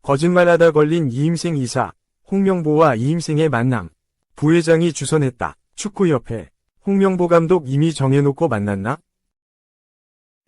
거짓말하다 걸린 이임생 이사, 홍명보와 이임생의 만남. 부회장이 주선했다. 축구협회. 홍명보 감독 이미 정해놓고 만났나?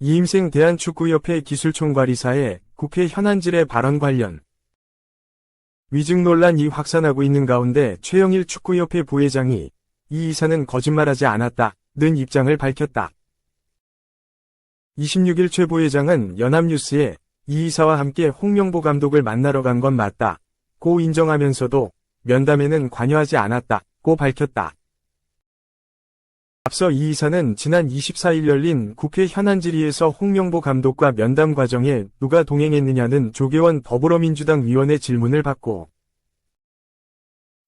이임생 대한축구협회 기술총괄이사의 국회 현안질의 발언 관련. 위증 논란이 확산하고 있는 가운데 최영일 축구협회 부회장이 이 이사는 거짓말하지 않았다는 입장을 밝혔다. 26일 최 부회장은 연합뉴스에 이 이사와 함께 홍명보 감독을 만나러 간 건 맞다고 인정하면서도 면담에는 관여하지 않았다고 밝혔다. 앞서 이 이사는 지난 24일 열린 국회 현안질의에서 홍명보 감독과 면담 과정에 누가 동행했느냐는 조계원 더불어민주당 위원의 질문을 받고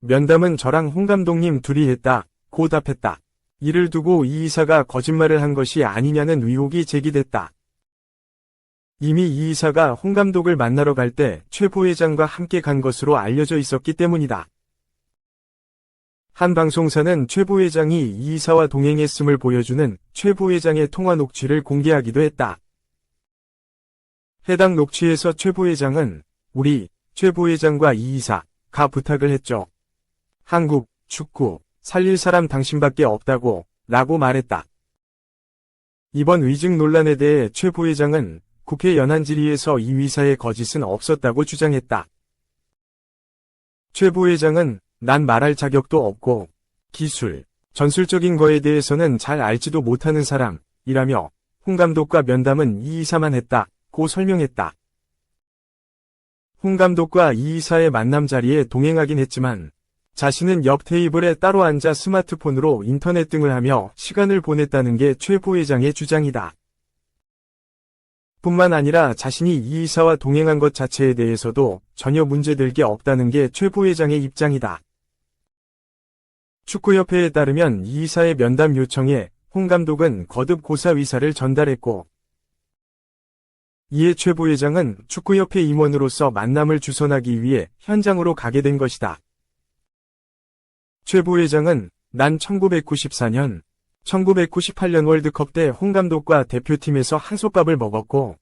면담은 저랑 홍 감독님 둘이 했다고 답했다. 이를 두고 이 이사가 거짓말을 한 것이 아니냐는 의혹이 제기됐다. 이미 이 이사가 홍 감독을 만나러 갈 때 최 부회장과 함께 간 것으로 알려져 있었기 때문이다. 한 방송사는 최 부회장이 이 이사와 동행했음을 보여주는 최 부회장의 통화 녹취를 공개하기도 했다. 해당 녹취에서 최 부회장은 우리 최 부회장과 이 이사가 부탁을 했죠. 한국 축구 살릴 사람 당신밖에 없다고 라고 말했다. 이번 위증 논란에 대해 최 부회장은 국회 연안질의에서 이 이사의 거짓은 없었다고 주장했다. 최 부회장은 난 말할 자격도 없고 기술, 전술적인 거에 대해서는 잘 알지도 못하는 사람이라며 홍 감독과 면담은 이 이사만 했다고 설명했다. 홍 감독과 이 이사의 만남 자리에 동행하긴 했지만 자신은 옆 테이블에 따로 앉아 스마트폰으로 인터넷 등을 하며 시간을 보냈다는 게 최 부회장의 주장이다. 뿐만 아니라 자신이 이 이사와 동행한 것 자체에 대해서도 전혀 문제될 게 없다는 게 최 부회장의 입장이다. 축구협회에 따르면 이 이사의 면담 요청에 홍 감독은 거듭 고사 의사를 전달했고 이에 최 부회장은 축구협회 임원으로서 만남을 주선하기 위해 현장으로 가게 된 것이다. 최 부회장은 난 1994년, 1998년 월드컵 때 홍 감독과 대표팀에서 한솥밥을 먹었고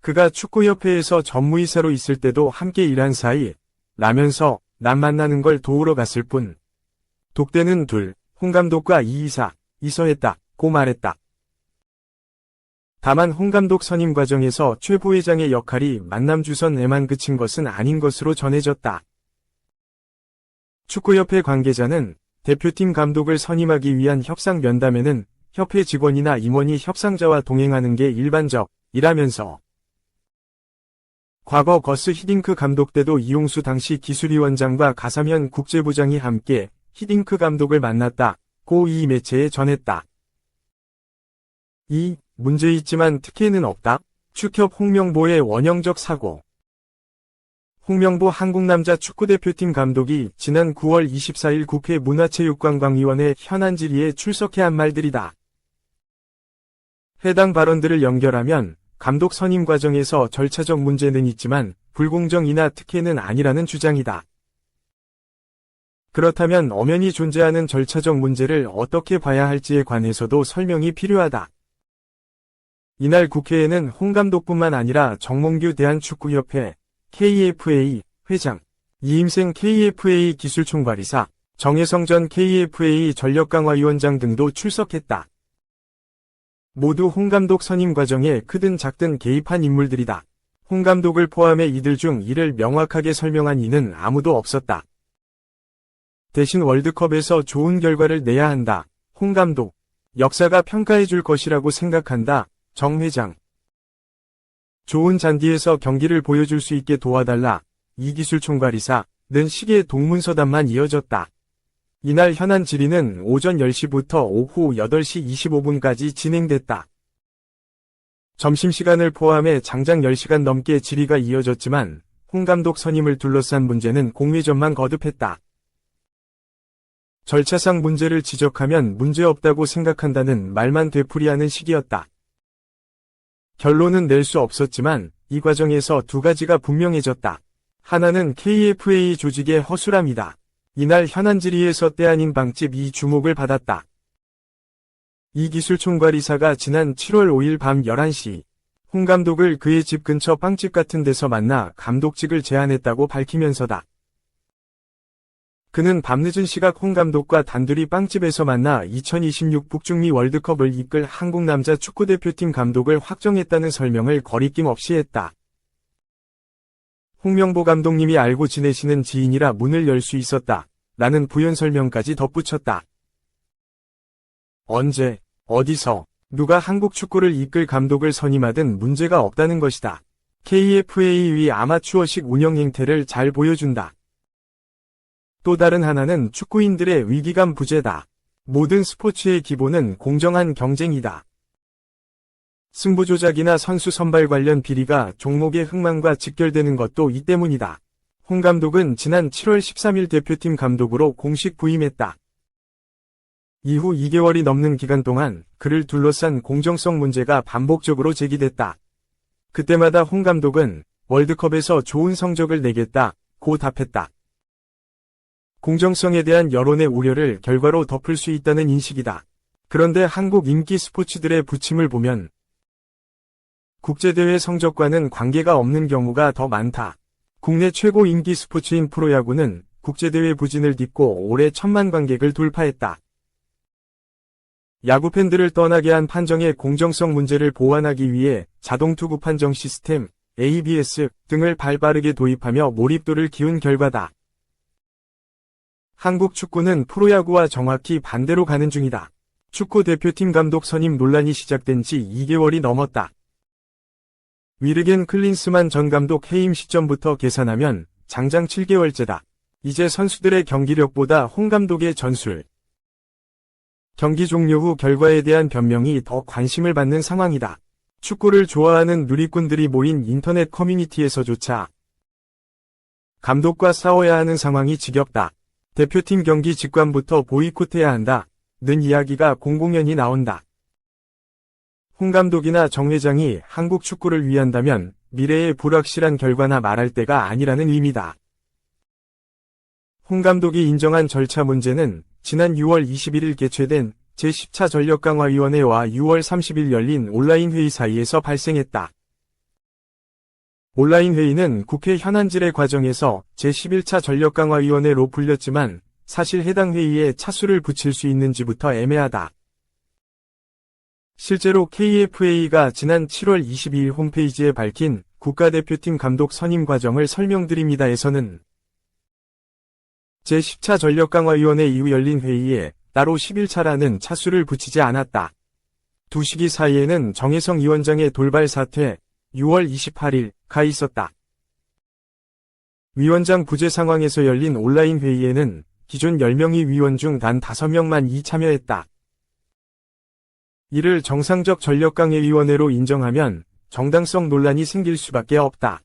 그가 축구협회에서 전무이사로 있을 때도 함께 일한 사이 라면서 난 만나는 걸 도우러 갔을 뿐 독대는 둘, 홍 감독과 이 이사, 이서했다고 말했다. 다만 홍 감독 선임 과정에서 최 부회장의 역할이 만남 주선에만 그친 것은 아닌 것으로 전해졌다. 축구협회 관계자는 대표팀 감독을 선임하기 위한 협상 면담에는 협회 직원이나 임원이 협상자와 동행하는 게 일반적이라면서 과거 거스 히딩크 감독 때도 이용수 당시 기술위원장과 가사면 국제부장이 함께 히딩크 감독을 만났다고 이 매체에 전했다. 이 문제 있지만 특혜는 없다. 축협 홍명보의 원형적 사고. 홍명보 한국남자 축구대표팀 감독이 지난 9월 24일 국회 문화체육관광위원회 현안질의에 출석해 한 말들이다. 해당 발언들을 연결하면 감독 선임 과정에서 절차적 문제는 있지만 불공정이나 특혜는 아니라는 주장이다. 그렇다면 엄연히 존재하는 절차적 문제를 어떻게 봐야 할지에 관해서도 설명이 필요하다. 이날 국회에는 홍 감독뿐만 아니라 정몽규 대한축구협회 KFA 회장, 이임생 KFA 기술총괄이사, 정혜성 전 KFA 전력강화위원장 등도 출석했다. 모두 홍 감독 선임 과정에 크든 작든 개입한 인물들이다. 홍 감독을 포함해 이들 중 이를 명확하게 설명한 이는 아무도 없었다. 대신 월드컵에서 좋은 결과를 내야 한다. 홍 감독. 역사가 평가해 줄 것이라고 생각한다. 정 회장. 좋은 잔디에서 경기를 보여줄 수 있게 도와달라. 이 기술총괄이사는 식의 동문서답만 이어졌다. 이날 현안 질의는 오전 10시부터 오후 8시 25분까지 진행됐다. 점심시간을 포함해 장장 10시간 넘게 질의가 이어졌지만 홍 감독 선임을 둘러싼 문제는 공회전만 거듭했다. 절차상 문제를 지적하면 문제없다고 생각한다는 말만 되풀이하는 식이었다. 결론은 낼 수 없었지만 이 과정에서 두 가지가 분명해졌다. 하나는 KFA 조직의 허술함이다. 이날 현안 질의에서 때 아닌 방집이 주목을 받았다. 이 기술총괄이사가 지난 7월 5일 밤 11시 홍 감독을 그의 집 근처 빵집 같은 데서 만나 감독직을 제안했다고 밝히면서다. 그는 밤늦은 시각 홍 감독과 단둘이 빵집에서 만나 2026 북중미 월드컵을 이끌 한국 남자 축구대표팀 감독을 확정했다는 설명을 거리낌 없이 했다. 홍명보 감독님이 알고 지내시는 지인이라 문을 열 수 있었다. 라는 부연 설명까지 덧붙였다. 언제, 어디서, 누가 한국 축구를 이끌 감독을 선임하든 문제가 없다는 것이다. KFA의 아마추어식 운영 행태를 잘 보여준다. 또 다른 하나는 축구인들의 위기감 부재다. 모든 스포츠의 기본은 공정한 경쟁이다. 승부 조작이나 선수 선발 관련 비리가 종목의 흥망과 직결되는 것도 이 때문이다. 홍 감독은 지난 7월 13일 대표팀 감독으로 공식 부임했다. 이후 2개월이 넘는 기간 동안 그를 둘러싼 공정성 문제가 반복적으로 제기됐다. 그때마다 홍 감독은 월드컵에서 좋은 성적을 내겠다고 답했다. 공정성에 대한 여론의 우려를 결과로 덮을 수 있다는 인식이다. 그런데 한국 인기 스포츠들의 부침을 보면 국제대회 성적과는 관계가 없는 경우가 더 많다. 국내 최고 인기 스포츠인 프로야구는 국제대회 부진을 딛고 올해 1000만 관객을 돌파했다. 야구 팬들을 떠나게 한 판정의 공정성 문제를 보완하기 위해 자동투구 판정 시스템, ABS 등을 발빠르게 도입하며 몰입도를 키운 결과다. 한국 축구는 프로야구와 정확히 반대로 가는 중이다. 축구 대표팀 감독 선임 논란이 시작된 지 2개월이 넘었다. 위르겐 클린스만 전 감독 해임 시점부터 계산하면 장장 7개월째다. 이제 선수들의 경기력보다 홍 감독의 전술, 경기 종료 후 결과에 대한 변명이 더 관심을 받는 상황이다. 축구를 좋아하는 누리꾼들이 모인 인터넷 커뮤니티에서조차 감독과 싸워야 하는 상황이 지겹다. 대표팀 경기 직관부터 보이콧해야 한다. 는 이야기가 공공연히 나온다. 홍 감독이나 정 회장이 한국 축구를 위한다면 미래의 불확실한 결과나 말할 때가 아니라는 의미다. 홍 감독이 인정한 절차 문제는 지난 6월 21일 개최된 제10차 전력강화위원회와 6월 30일 열린 온라인 회의 사이에서 발생했다. 온라인 회의는 국회 현안질의 과정에서 제11차 전력강화위원회로 불렸지만 사실 해당 회의에 차수를 붙일 수 있는지부터 애매하다. 실제로 KFA가 지난 7월 22일 홈페이지에 밝힌 국가대표팀 감독 선임 과정을 설명드립니다에서는 제10차 전력강화위원회 이후 열린 회의에 따로 11차라는 차수를 붙이지 않았다. 두 시기 사이에는 정혜성 위원장의 돌발 사퇴, 6월 28일가 있었다. 위원장 부재 상황에서 열린 온라인 회의에는 기존 10명의 위원 중 단 5명만 참여했다. 이를 정상적 전력강화위원회로 인정하면 정당성 논란이 생길 수밖에 없다.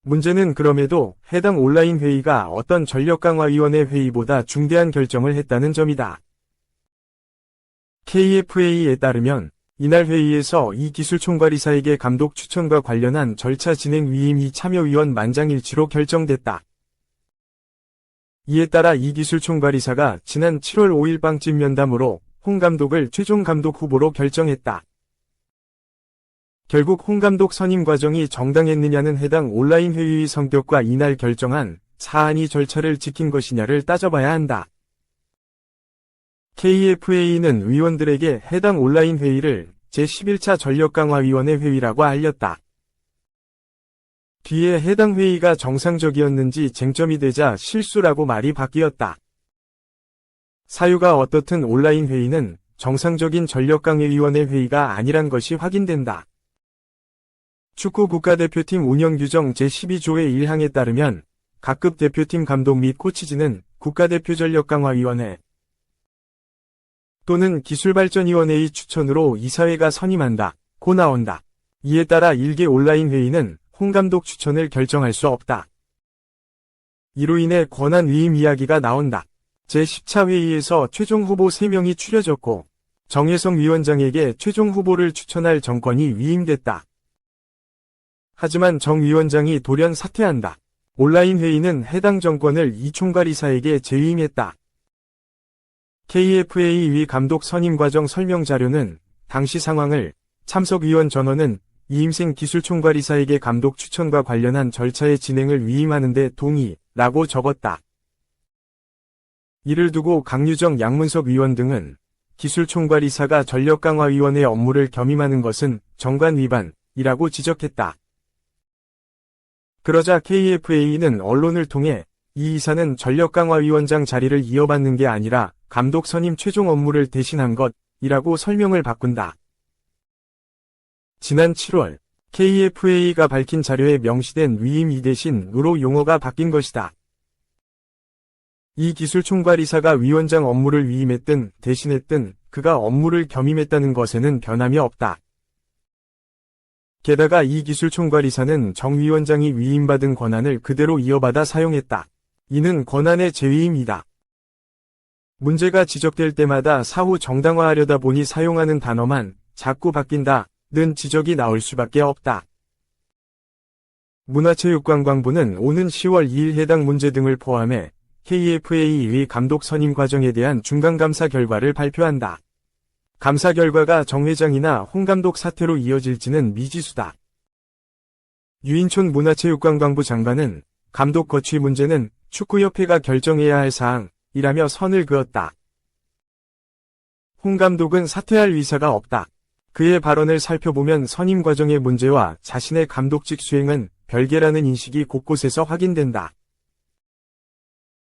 문제는 그럼에도 해당 온라인 회의가 어떤 전력강화위원회 회의보다 중대한 결정을 했다는 점이다. KFA에 따르면 이날 회의에서 이 기술총괄이사에게 감독 추천과 관련한 절차 진행 위임이 참여위원 만장일치로 결정됐다. 이에 따라 이 기술총괄이사가 지난 7월 5일 빵집 면담으로 홍 감독을 최종 감독 후보로 결정했다. 결국 홍 감독 선임 과정이 정당했느냐는 해당 온라인 회의의 성격과 이날 결정한 사안이 절차를 지킨 것이냐를 따져봐야 한다. KFA는 위원들에게 해당 온라인 회의를 제11차 전력강화위원회 회의라고 알렸다. 뒤에 해당 회의가 정상적이었는지 쟁점이 되자 실수라고 말이 바뀌었다. 사유가 어떻든 온라인 회의는 정상적인 전력강화위원회 회의가 아니란 것이 확인된다. 축구 국가대표팀 운영규정 제12조의 1항에 따르면 각급 대표팀 감독 및 코치진은 국가대표 전력강화위원회 또는 기술발전위원회의 추천으로 이사회가 선임한다. 고 나온다. 이에 따라 일개 온라인 회의는 홍 감독 추천을 결정할 수 없다. 이로 인해 권한 위임 이야기가 나온다. 제10차 회의에서 최종 후보 3명이 추려졌고 정혜성 위원장에게 최종 후보를 추천할 정권이 위임됐다. 하지만 정 위원장이 돌연 사퇴한다. 온라인 회의는 해당 정권을 이 총괄이사에게 재위임했다. KFA 위 감독 선임 과정 설명 자료는 당시 상황을 참석위원 전원은 이임생 기술총괄이사에게 감독 추천과 관련한 절차의 진행을 위임하는 데 동의라고 적었다. 이를 두고 강유정 양문석 위원 등은 기술총괄이사가 전력강화위원회 업무를 겸임하는 것은 정관 위반이라고 지적했다. 그러자 KFA는 언론을 통해 이 이사는 전력강화위원장 자리를 이어받는 게 아니라 감독 선임 최종 업무를 대신한 것이라고 설명을 바꾼다. 지난 7월 KFA가 밝힌 자료에 명시된 위임 이 대신으로 용어가 바뀐 것이다. 이 기술총괄이사가 위원장 업무를 위임했든 대신했든 그가 업무를 겸임했다는 것에는 변함이 없다. 게다가 이 기술총괄이사는 정 위원장이 위임받은 권한을 그대로 이어받아 사용했다. 이는 권한의 재위임이다. 문제가 지적될 때마다 사후 정당화하려다 보니 사용하는 단어만 자꾸 바뀐다는 지적이 나올 수밖에 없다. 문화체육관광부는 오는 10월 2일 해당 문제 등을 포함해 KFA의 감독 선임 과정에 대한 중간감사 결과를 발표한다. 감사 결과가 정 회장이나 홍 감독 사퇴로 이어질지는 미지수다. 유인촌 문화체육관광부 장관은 감독 거취 문제는 축구협회가 결정해야 할 사항이라며 선을 그었다. 홍 감독은 사퇴할 의사가 없다. 그의 발언을 살펴보면 선임 과정의 문제와 자신의 감독직 수행은 별개라는 인식이 곳곳에서 확인된다.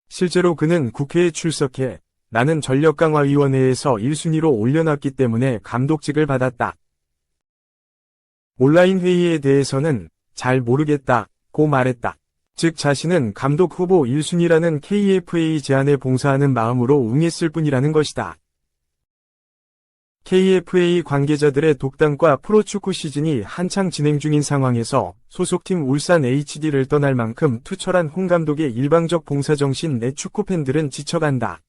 실제로 그는 국회에 출석해 나는 전력강화위원회에서 1순위로 올려놨기 때문에 감독직을 받았다. 온라인 회의에 대해서는 잘 모르겠다고 말했다. 즉 자신은 감독 후보 1순위라는 KFA 제안에 봉사하는 마음으로 응했을 뿐이라는 것이다. KFA 관계자들의 독단과 프로축구 시즌이 한창 진행 중인 상황에서 소속팀 울산 HD를 떠날 만큼 투철한 홍 감독의 일방적 봉사정신 내 축구 팬들은 지쳐간다.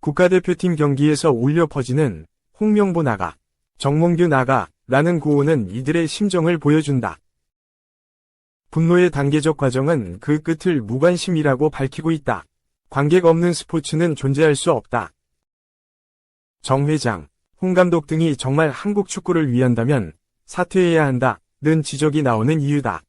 국가대표팀 경기에서 울려 퍼지는 홍명보 나가, 정몽규 나가 라는 구호는 이들의 심정을 보여준다. 분노의 단계적 과정은 그 끝을 무관심이라고 밝히고 있다. 관객 없는 스포츠는 존재할 수 없다. 정 회장, 홍 감독 등이 정말 한국 축구를 위한다면 사퇴해야 한다는 지적이 나오는 이유다.